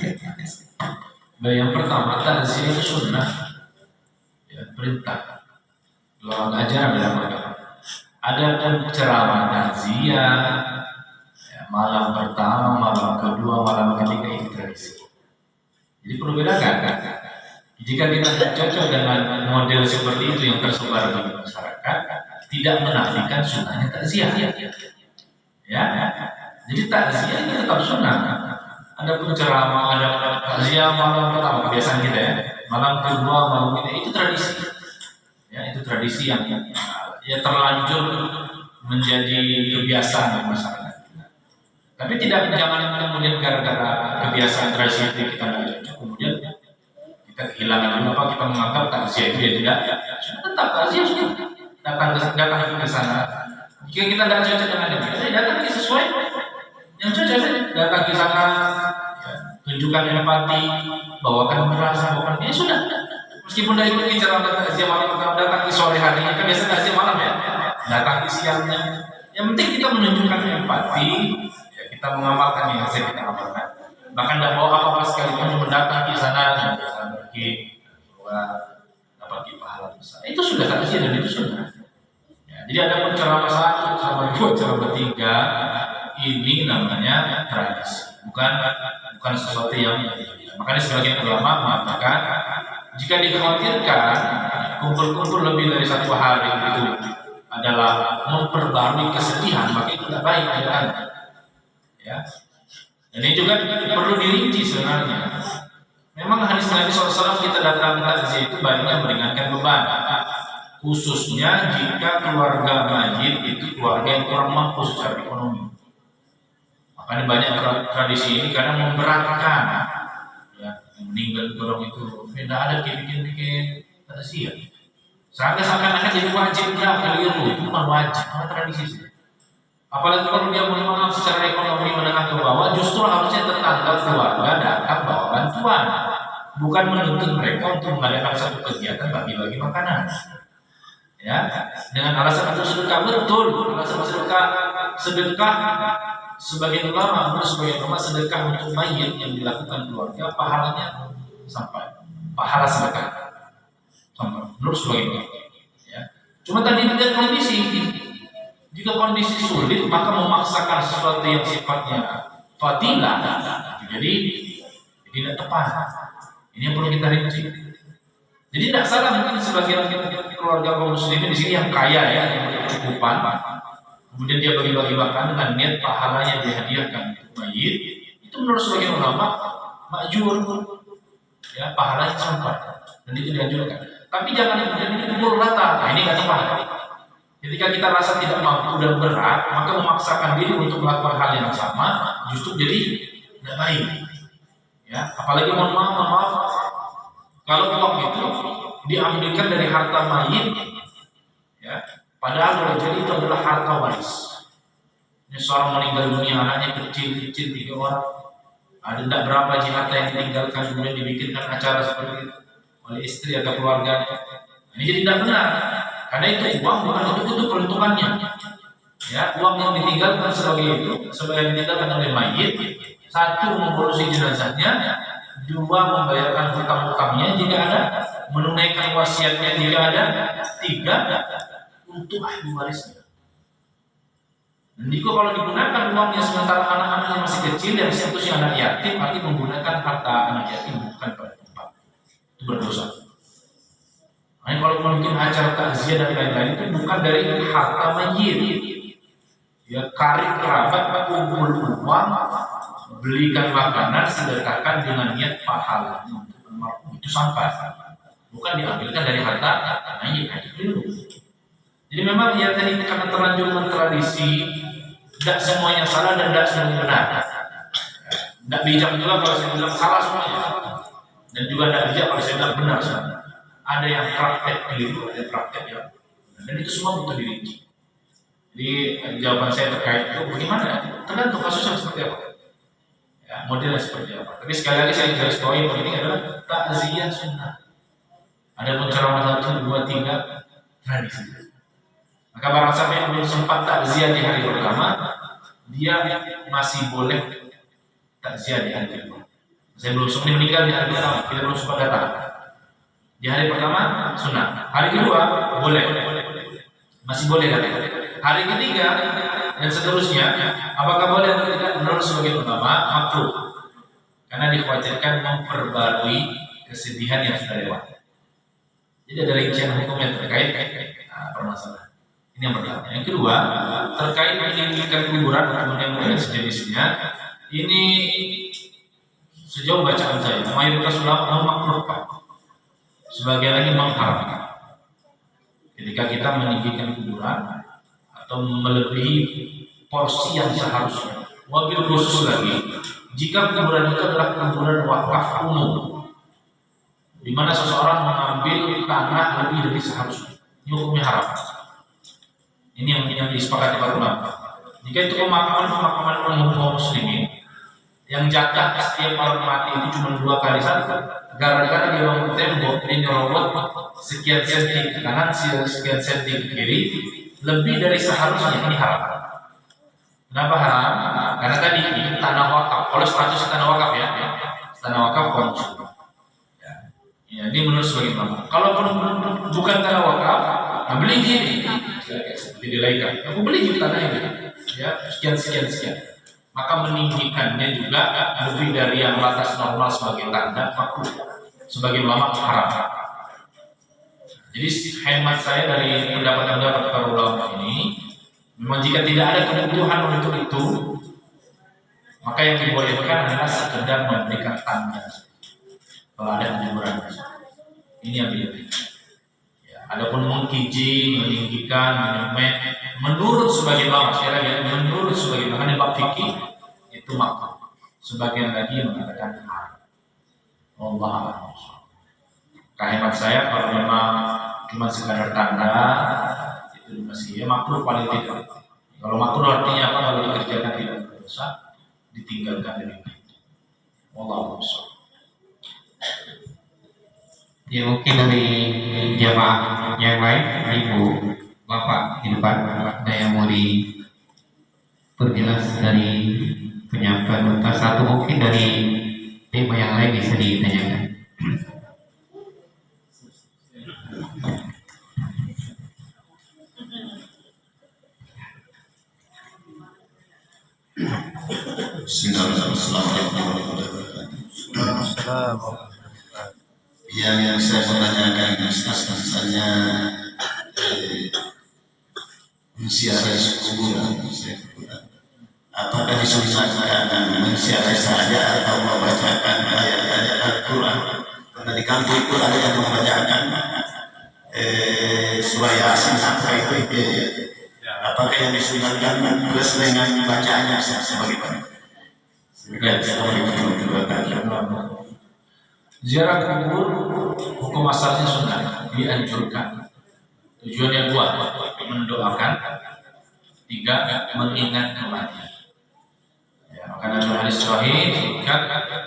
Baik, yang pertama takziah itu sunnah, ya, perintah. Dalam ajaran dalam agama. Ada pun ceramah takziah, ya, malam pertama, malam kedua, malam ketiga itu tradisi. Jadi perlu bedakan. Jika kita tidak cocok dengan model seperti itu yang tersebar di masyarakat, tidak menafikan sunnahnya takziah. Ya, jadi takziah itu tetap sunnah. Ada pun ceramah, ada takziah malam pertama, kebiasaan kita ya. Malam kedua, malam ketiga itu tradisi. Ya, itu tradisi yang ya terlanjur menjadi kebiasaan masyarakat. Tapi jangan kemudian gara-gara kebiasaan tradisi itu kita nggak cocok, kemudian kita kehilangan apa kita menganggap takziah itu ya tidak. Tetap takziah sudah datang ke sana. Jika kita tidak cocok dengan dia, datang ke sesuai yang cocok saja. Datang ke sana, ya, tunjukkan empati, bawakan merasa, bawakan dia sudah. Meskipun dari itu ceramah takziah malam pertama, datang di sore harinya, kan biasa takziah malam ya, datang di siangnya. Yang penting kita menunjukkan empati, ya, kita mengamalkan yang harus kita amalkan. Bahkan tidak bawa apa-apa sekalipun, cuma datang di sana dan pergi dapat pahala besar. Itu sudah takziah dan itu sudah. Ya, jadi ada pun ceramah satu, ceramah dua, ceramah tiga, ini namanya tradisi, bukan sesuatu yang. Makanya sebagian ulama mengatakan, jika dikhawatirkan kumpul-kumpul lebih dari satu hari itu adalah memperbarui kesedihan, maka itu tidak baik ya. Dan ini juga perlu dirinci sebenarnya. Memang hadis Nabi SAW kita datang takziah itu baiknya meringankan beban, khususnya jika keluarga mayit itu keluarga yang kurang mampu secara ekonomi. Makanya banyak tradisi ini kadang memberatkan. Meninggal orang itu tidak ada bikin takziah. Seakan-akan jadi wajib, keliru, itu bukan wajib, karena tradisi sih. Apalagi kalau dia mohon maaf secara ekonomi menengah ke bawah, justru harusnya tetangga keluarga datang bawa bantuan, bukan menuntut mereka untuk mengadakan satu kegiatan bagi-bagi makanan. Ya, dengan alasan itu sedekah, betul, alasan sedekah sebagian ulama, sedekah untuk mayit yang dilakukan keluarga, pahalanya sampai pahala sedekah sampai menurut sebagian ulama. Ya. Cuma tadi dengan kondisi, jika kondisi sulit maka memaksakan sesuatu yang sifatnya fadilah, jadi tidak tepat. Ini yang perlu kita rinci. Jadi tidak salah mungkin sebagian keluarga kaum muslimin di sini yang kaya ya, yang berkecukupan. Kemudian dia bagi-bagi makan dengan niat pahalanya dihadiahkan untuk mayit, itu menurut sebagian ulama makjur, ya pahalanya sampai dan itu dianjurkan. Tapi jangan kemudian ini pukul rata. Nah ini nggak tepat. Ketika kita rasa tidak mampu dan berat, maka memaksakan diri untuk melakukan hal yang sama justru jadi tidak baik. Ya, apalagi mohon maaf, kalau uang itu diambilkan dari harta mayit, ya. Padahal boleh jadi itu adalah harta waris. Ini seorang meninggal dunia, anaknya kecil-kecil 3 orang. Ada tidak berapa harta yang ditinggalkan, kemudian dibikinkan acara seperti itu oleh istri atau keluarganya. Ini jadi tidak benar. Karena itu uang bukan untuk peruntukannya. Ya, uang yang ditinggalkan sebagai ditinggalkan oleh mayit, satu mengurusi jenazahnya, dua membayarkan hutang-hutangnya jika ada, menunaikan wasiatnya jika ada, tiga untuk ahli warisnya. Dan jika kalau digunakan uangnya sementara anak-anaknya masih kecil yang statusnya anak yatim, arti menggunakan harta anak yatim bukan pada tempat, itu berdosa. Nah, kalau mungkin acara takziah dan lain-lain itu bukan dari harta mayit, ya karib kerabat kumpul uang, belikan makanan, sedekahkan dengan niat pahala itu sampai, bukan diambilkan dari harta mayit. Itu. Jadi memang ya tadi karena terlanjur mentradisi, tidak semuanya salah dan tidak semuanya benar. Tidak bijak juga kalau saya bilang salah semuanya, dan juga tidak bijak kalau saya bilang benar semuanya. Ada yang praktek keliru, ada yang praktek yang, dan itu semua butuh dirinci. Jadi jawaban saya terkait itu bagaimana? Tergantung kasusnya seperti apa, ya, modelnya seperti apa. Tapi sekali lagi saya garis bawahi yang penting adalah takziah sunnah. Ada pun ceramah 1, 2, 3 tradisi. Maka barang siapa yang belum sempat takziah di hari pertama, dia masih boleh takziah di hari kedua. Saya belum sempat meninggal di hari pertama, kita belum sempat datang. Di hari pertama sunnah, hari kedua boleh, masih boleh datang. Hari ketiga dan seterusnya, apakah boleh atau tidak? Menurut sebagian ulama makruh, karena dikhawatirkan memperbarui kesedihan yang sudah lewat. Jadi ada rincian hukum yang terkait permasalahan. Ini yang pertama. Yang kedua, terkait meninggikan kuburan dan sejenisnya, ini sejauh bacaan saya, mayoritas ulama memakruhkan, sebagian lagi mengharamkan. Ketika kita meninggikan kuburan atau melebihi porsi yang seharusnya. Wabil khusus lagi, jika kuburan itu adalah kuburan wakaf umum, di mana seseorang mengambil tanah lebih dari seharusnya, ini hukumnya haram. Ini yang disepakati para ulama. Jika itu pemakaman kaum muslimin, yang jatah setiap orang mati itu cuma 2 kali saja, gara-gara dia bangun tembok ini robot sekian senti ke kanan, sekian senti ke kiri, lebih dari seharusnya, ini haram. Kenapa haram? Karena tadi ini tanah wakaf. Kalau status tanah wakaf ya, tanah wakaf wajib. Ya, ini menurut sebagian ulama. Kalau bukan tanah wakaf, nah beli gini, seperti dilaikan. Aku beli di tanah ini, ya sekian. Maka meninggikannya juga lebih dari yang batas normal sebagai tanda makruh. Sebagian ulama haram. Jadi hemat saya dari pendapat-pendapat para ulama ini, memang jika tidak ada kebutuhan untuk itu, maka yang dibolehkan adalah sekedar memberikan tanda. Kalau ada kuburan, ini yang pilih. Ya, adapun mengkiji, meninggikan, menyemet, menurut sebagian ulama, menurut sebagian ulama bab fikih itu makruh. Sebagian lagi mengatakan haram. Allah. Hemat saya kalau memang cuma sekadar tanda itu masih ya makruh paling tidak. Kalau makruh artinya apa? Kalau dikerjakan tidak berdosa, ditinggalkan lebih baik. Allah. Ya mungkin dari jamaah yang lain, ibu, bapak di depan, ada yang mau diperjelas dari penyampaian utama satu, mungkin dari tema yang lain bisa ditanyakan. Assalamualaikum. Yang saya mau tanyakan Ustaz, misalnya mensiarai kuburan, apakah disunahkan mensiarai saja atau membacakan ayat-ayat Al-Quran? Karena di kampung itu ada yang membacakan surah Yasin sampai itu. Apakah yang disunahkan plus dengan bacaannya sebagaimana? Assalamualaikum warahmatullahi wabarakatuh. Ziarah kubur hukum asalnya sunnah, dianjurkan. Tujuannya 2, mendoakan. 3, mengingat kematian. Ya, maka dalam hadis sahih,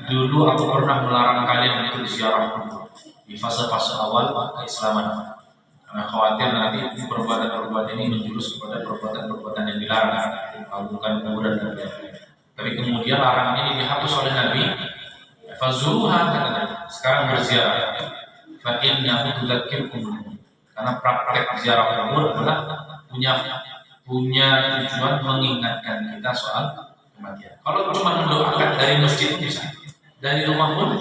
dulu aku pernah melarang kalian untuk ziarah kubur di fase-fase awal keislaman. karena khawatir nanti perbuatan-perbuatan ini menjurus kepada perbuatan-perbuatan yang dilarang, mengagungkan kuburan dan lain-lain. Tapi kemudian larangan ini dihapus oleh Nabi. Fazuruha, kata Nabi, sekarang berziarah. Fa innahu tudzakkirukum, karena praktek ziarah kubur adalah punya tujuan mengingatkan kita soal kematian. Kalau cuma mendoakan dari masjid bisa, dari rumah pun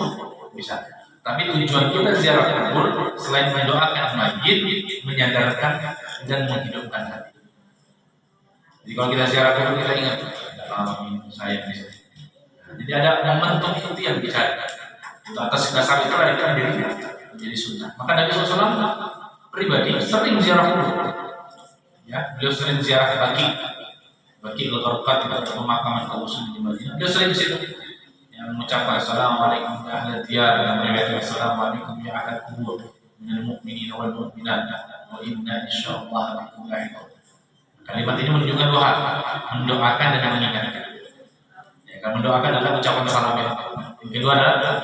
bisa. Tapi tujuan kita ziarah kubur selain mendoakan mayit, menyadarkan dan menghidupkan hati. Jadi kalau kita ziarah kubur kita ingat saya bisa. Jadi ada momentum itu yang bisa. Itu atas dasar itu kan dirinya menjadi sunnah. Maka Nabi SAW pribadi sering ziarah kubur. Ya, beliau sering ziarah bagi al-Qarqad atau pemakaman kaum muslimin di Madinah. Beliau sering di situ. Yang mengucapkan assalamualaikum ya ahli diyar, yang meriwayatkan assalamualaikum ya ahli kubur minal mu'minin wal mu'minat wa inna insyaallah bikum lahiqun. Kalimat ini menunjukkan doa, mendoakan dan mengingatkan. Ya, kan mendoakan adalah ucapan salam. Yang kedua adalah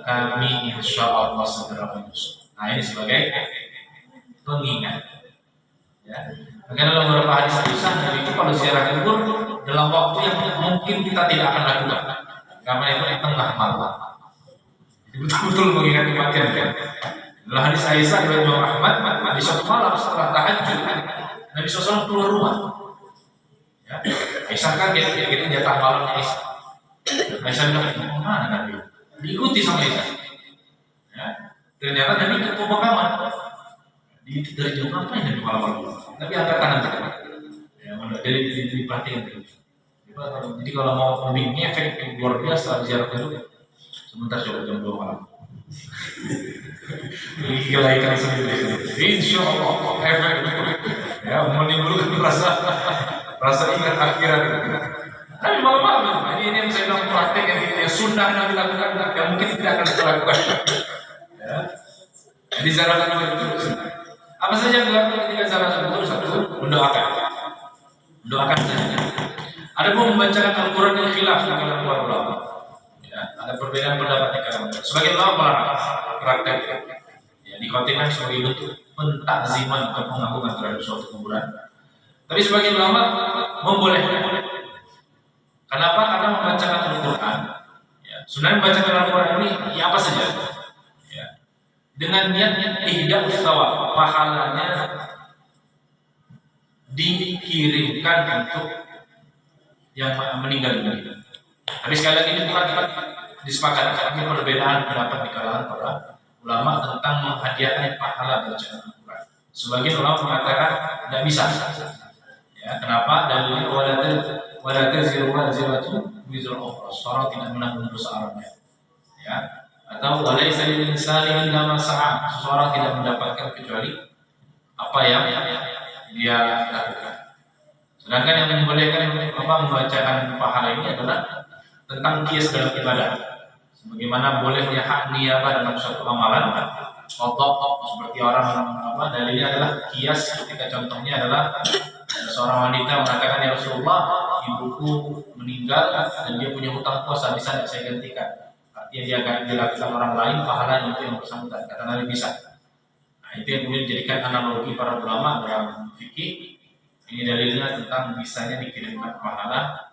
kami insyaallah segera menyusul. Nah, ini sebagai pengingat. Ya. Maka dalam beberapa hadis kisah itu kalau ziarah kubur dalam waktu yang mungkin kita tidak akan lakukan. Karena itu di tengah malam. Betul-betul mengingat kematian kan. Dalam hadis Aisyah dari Imam Ahmad, di suatu malam setelah tahajud, Nabi SAW keluar rumah. Ya. Aisyah kan kita jatah malamnya Aisyah. Aisyah bilang, mana Nabi? Diikuti sama Aisyah. Ya. Ternyata Nabi ke pemakaman. Dari jam berapa ini Nabi malam-malam? Nabi angkat tangan terus. Ya, jadi diperhatikan terus. Jadi kalau mau memiliki efek luar biasa ziarah kubur, sebentar coba jam 2 malam. Gila ikan sendiri. Insya Allah efek ya menimbulkan rasa ingat akhirat. Tapi malam-malam ini yang saya bilang praktek yang sunnah Nabi lakukan yang mungkin tidak akan kita lakukan. Ya. Jadi ziarah kubur itu apa saja yang dilakukan ketika ziarah kubur? Satu, mendoakan saja. Ada pun membacakan Al-Quran yang khilaf di kalangan para ulama. Ya, ada perbedaan pendapat di kalangan. Sebagian ulama melarang praktek. Ya, dikhawatirkan sebagai bentuk pentakziman atau pengagungan terhadap suatu kuburan. Tapi sebagian ulama membolehkan. Kenapa? Karena membacakan Al-Quran. Ya, sebenarnya membacakan Al-Quran ini ya apa saja. Ya, dengan niat ihda usawa, pahalanya dikirimkan untuk yang meninggal dunia. Tapi sekali lagi ini bukan disepakati, tapi perbedaan pendapat di kalangan para ulama tentang menghadiahkan pahala bacaan Al-Quran. Sebagian ulama mengatakan tidak bisa. Ya, kenapa? Dalilnya wala taziru waziratu wizra ukhra. Seorang tidak menanggung dosa orangnya. Ya. Atau walaysa lil insani illa ma sa'a. Seseorang tidak mendapatkan kecuali apa yang dia lakukan. Sedangkan yang membolehkan membacakan pahala ini adalah tentang kias dalam ibadah. Sebagaimana bolehnya hak niyabah dalam suatu amalan, contoh seperti orang dalilnya adalah kias ketika contohnya adalah seorang wanita mengatakan ya Rasulullah, ibuku meninggal dan dia punya hutang puasa, bisa tidak saya gantikan? Artinya dia akan dilakukan orang lain, pahalanya itu yang bersangkutan. Kata Nabi bisa. Nah, itu yang kemudian dijadikan analogi para ulama dalam fikih. Ini dalilnya tentang bisanya dikirimkan pahala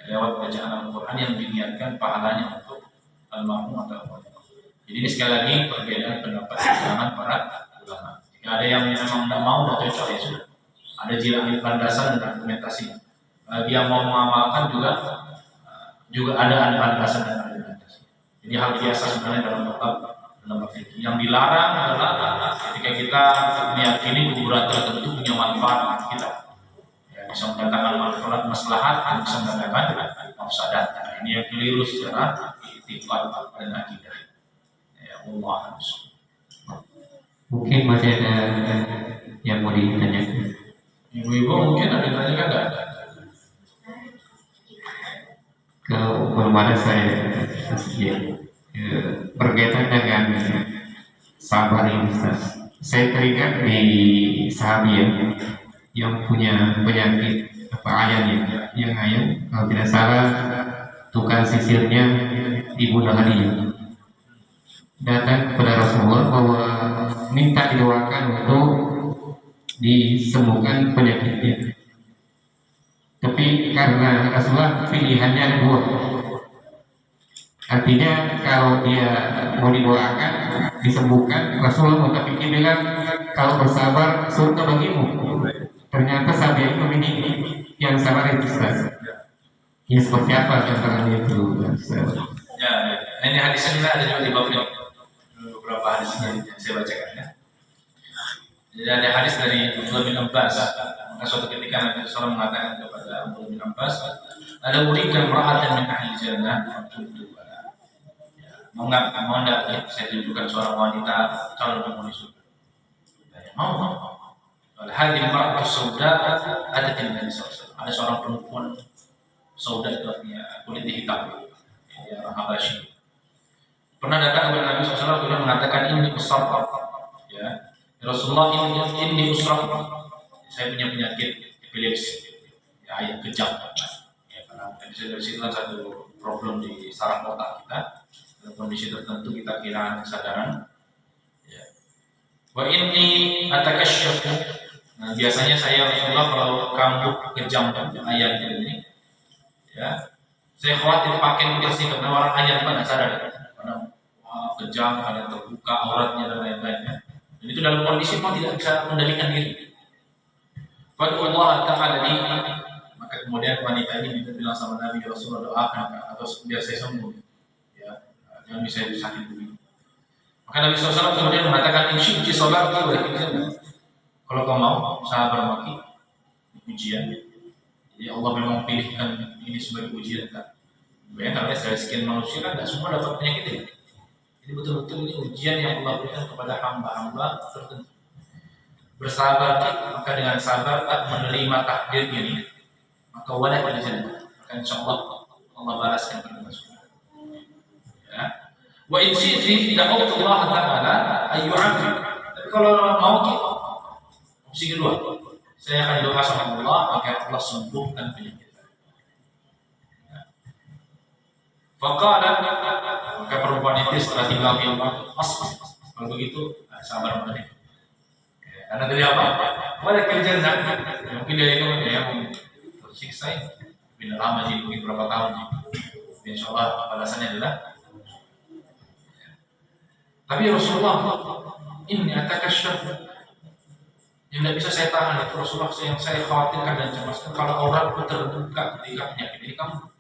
lewat bacaan Al-Quran yang diniatkan pahalanya untuk almarhum atau almarhum. Jadi ini sekali lagi perbedaan pendapat di kalangan para ulama. Jika ada yang memang tidak mau atau cocok ya sudah. Ada jiran landasan dan argumentasi. Bagi yang mau mengamalkan juga ada landasan dan argumentasi. Jadi hal biasa sebenarnya dalam fikih. Yang dilarang adalah ketika kita meyakini kuburan tertentu punya manfaat kita. Ya, bisa mendatangkan manfaat maslahat dan bisa mendatangkan mafsadat. Ini yang keliru secara i'tiqad dan akidah. Ya Allah. Mungkin masih ada yang mau ditanyakan. Ibu-ibu mungkin ada yang tanyakan enggak? Kepada saya berkaitan dengan sabar ini, Ustaz. Saya teringat di sahabat yang punya penyakit ayahnya, yang ayah kalau tidak salah tukang sisirnya Ibu Dahlia datang kepada Rasulullah bahwa minta didoakan untuk disembuhkan penyakitnya. Tapi karena Rasulullah pilihannya dua, artinya kalau dia mau didoakan disembuhkan, Rasulullah mau tapi bilang kalau bersabar surga bagimu. Ternyata sahabat itu memilih yang sabar itu Ustaz. Ya seperti apa contohnya itu Ustaz? Ya, ini hadisnya ada juga di bab ini. Beberapa hadis yang saya bacakan ya. Jadi ada hadis dari Abdullah bin Abbas. Maka suatu ketika Nabi SAW mengatakan kepada Abdullah bin Abbas, ada urikan ra'atan min ahli jannah. Mau enggak ya, saya tunjukkan seorang wanita calon penghuni surga. Mau. Hadhihi al-mar'atu sauda atat Nabi SAW. Ada seorang perempuan sauda itu artinya kulit hitam, ya, orang Habasyi. Pernah datang kepada Nabi SAW dan mengatakan ini usraf, ya Rasulullah ini usraf, saya punya penyakit epilepsi, ya yang kejam, ya karena dari situ kan satu problem di saraf otak kita, dalam kondisi tertentu kita kehilangan kesadaran. Ya. Wa inni atakasyafu. Nah, biasanya saya Rasulullah kalau kambuh kejam ayat ini, ya saya khawatir pakai bersih karena orang ayat kan sadar karena kejam, ada terbuka auratnya dan lain-lainnya. Dan itu dalam kondisi mau tidak bisa mengendalikan diri. Fadullah ta'ala ini, maka kemudian wanita ini bilang sama Nabi, Rasulullah doakan atau biar saya sembuh, ya jangan bisa sakit begini. Maka Nabi SAW kemudian mengatakan insyi'ti sholati wa ikhtiar. Kalau kau mau sabar maki ujian, jadi Allah memang pilihkan ini sebagai ujian kan. Bayangkan dari sekian manusia kan tidak semua dapat penyakit ini. Jadi betul-betul ini ujian yang Allah berikan kepada hamba-hamba tertentu. Bersabar maka dengan sabar tak menerima takdir ini, maka wadah pada jannah. Maka insya Allah Allah balaskan kepada surga. Ya. Wa in syi'ti da'awtu Allah ta'ala ayyu'afif. Tapi kalau mau opsi kedua, saya akan doa sama Allah agar Allah sembuhkan penyakit. Faqala, maka perempuan itu setelah tinggal di rumah, kalau begitu sabar mengenai. Karena dari apa? Pada kerjaan mungkin dia itu ya tersiksa, bina lama jadi mungkin berapa tahun. Insya Allah balasannya adalah. Tapi Rasulullah ini atakasyaf. Yang tidak bisa saya tahan itu Rasulullah yang saya khawatirkan dan cemaskan kalau auratku terbuka ketika penyakit ini kamu.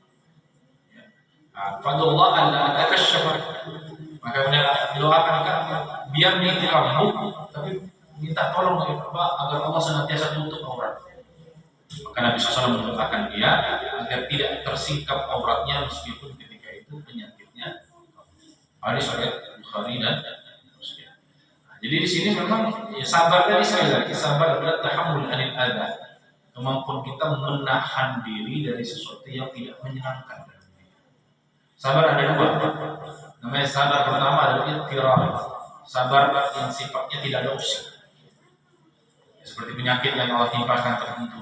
Fadullah Allah atakasyaf. Maka kemudian doakan biar dia kamu, tapi minta tolong agar Allah senantiasa tutup aurat. Maka Nabi SAW mendoakan dia agar tidak tersingkap auratnya meskipun ketika itu penyakitnya. Hadis riwayat Bukhari dan Muslim. Jadi di sini memang ya, sabar tadi sekali lagi sabar adalah tahammul anil adha, kemampuan kita menahan diri dari sesuatu yang tidak menyenangkan. Sabar ada dua, namanya sabar pertama adalah ittirar, sabar yang sifatnya tidak ada opsi, seperti penyakit yang Allah timpakan tertentu,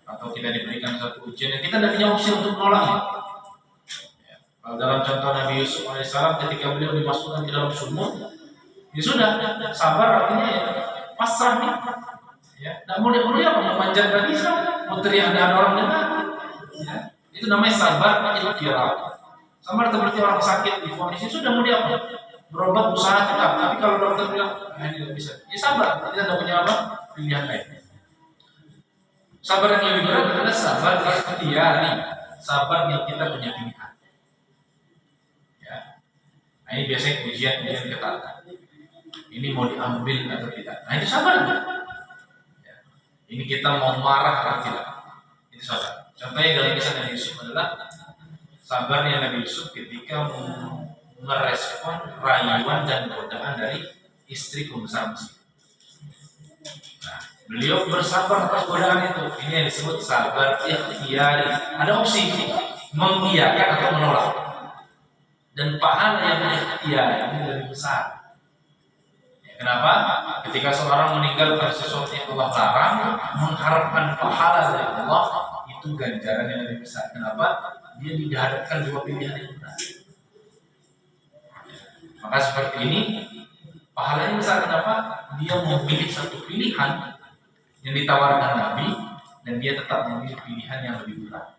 atau kita diberikan satu ujian yang kita tidak punya opsi untuk menolaknya. Kalau dalam contoh Nabi Yusuf AS ketika beliau dimasukkan ke dalam sumur, ya sudah, sabar artinya ya pasrah nih, ya, tidak mau apa memanjat nggak bisa, mau teriak ada orang dengar, ya, itu namanya sabar ittirar. Sabar seperti orang sakit divonis sudah mau dia apa? Berobat usaha tetap, tapi kalau dokter bilang ini tidak bisa, ya sabar, kita tidak punya apa pilihan lain. Sabar yang lebih berat adalah sabar ikhtiyari, sabar yang kita punya pilihan. Ya, nah, ini biasanya ujian ketat. Ini mau diambil atau tidak? Nah itu sabar. Ya. Ini kita mau marah atau tidak? Itu sabar. Contohnya dalam kisah Nabi Yusuf adalah sabarnya Nabi Yusuf ketika merespon rayuan dan godaan dari istri pembesar Mesir. Nah, beliau bersabar atas godaan itu. Ini yang disebut sabar ikhtiyari. Ada opsi mengiyakan atau menolak. Dan pahala yang ikhtiyari ini lebih besar. Ya, kenapa? Ketika seorang meninggalkan sesuatu yang Allah larang, mengharapkan pahala dari Allah, itu ganjaran yang lebih besar. Kenapa? Dia dihadapkan dua pilihan yang benar. Maka seperti ini Pahalanya besar kenapa? Dia memilih satu pilihan yang ditawarkan Nabi dan dia tetap memilih pilihan yang lebih berat.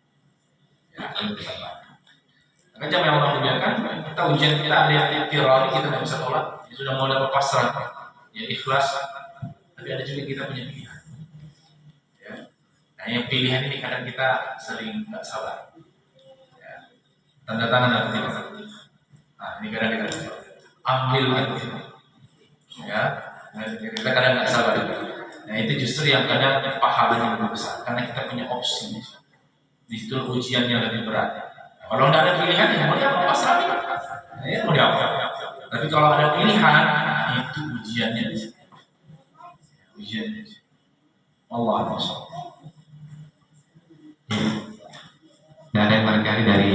Ya, lebih besar. Maka jamaah yang Allah muliakan, kita ujian kita ada yang tirani kita tidak bisa tolak. Ya, sudah mau dapat pasrah, ya ikhlas. Tapi ada juga kita punya pilihan. Ya. Nah, yang pilihan ini kadang kita sering nggak sabar. Ya. Tanda tangan atau tidak. Nah, ini kadang kita ambil gitu. Ya, nah, kita kadang nggak sabar. Nah, itu justru yang kadang pahalanya lebih besar karena kita punya opsi. Di situ ujiannya lebih berat. Nah, kalau nggak ada pilihan, ya mau diapa? Pasrah nih. Nah, ya mau diapa? Tapi kalau ada pilihan, itu ujiannya di situ. Ujiannya di situ. Allah SWT. Dan ada yang barangkali dari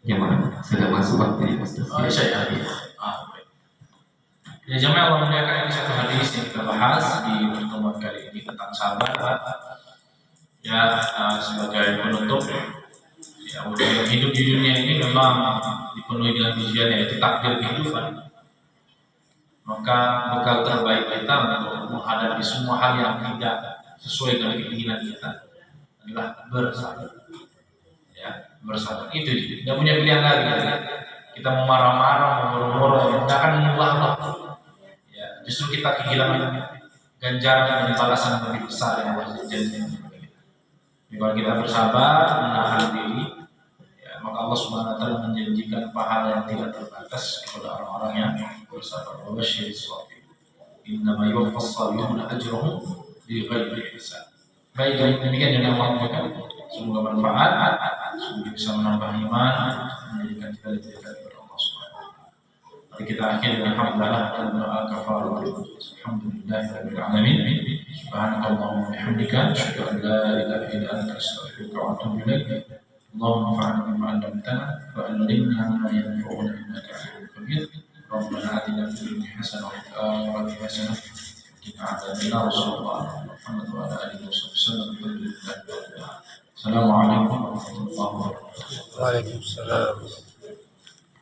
jemaah sudah masuk waktu ini Ustaz. Oh, saya baik. Ya jemaah Allah muliakan, ini satu hadis yang kita bahas di pertemuan kali ini tentang sabar. Ya, sebagai penutup, ya hidup di dunia ini memang dipenuhi dengan ujian, yaitu takdir kehidupan. Maka bekal terbaik kita untuk menghadapi semua hal yang tidak sesuai dengan keinginan kita adalah bersabar. Ya, bersabar. Itu tidak punya pilihan lagi. Kita mau marah-marah, mau murung-murung, tidak akan mengubah Allah. Ya, justru kita kehilangan ganjaran dan balasan yang lebih besar yang Allah janjikan. Kalau kita bersabar, menahan diri, ya, maka Allah Subhanahu Wa Taala menjanjikan pahala yang tidak terbatas kepada orang-orang yang bersabar. Wabashir as-sabirin. Innama yuwaffas sabiruna ajrahum bighairi hisab. Baik, demikian yang Allah berikan. Semoga bermanfaat, semoga bisa menambah iman, menjadikan kita lebih dekat kepada Allah Subhanahu Wa Taala. Mari kita akhiri dengan hamdalah dan doa kafaratul. Alhamdulillahirabbil alamin. Subhanakallahumma wa bihamdika asyhadu an la ilaha illa anta astaghfiruka wa atubu ilaik. Allahumma anfa'na bima 'allamtana wa 'allimna ma yanfa'una innaka 'alimun qadir. Rabbana atina fid dunya hasanah wa fil akhirati hasanah wa qina adzabannar. Sallallahu Muhammad wa ala alihi wasallam. Assalamualaikum warahmatullahi wabarakatuh. Waalaikumsalam.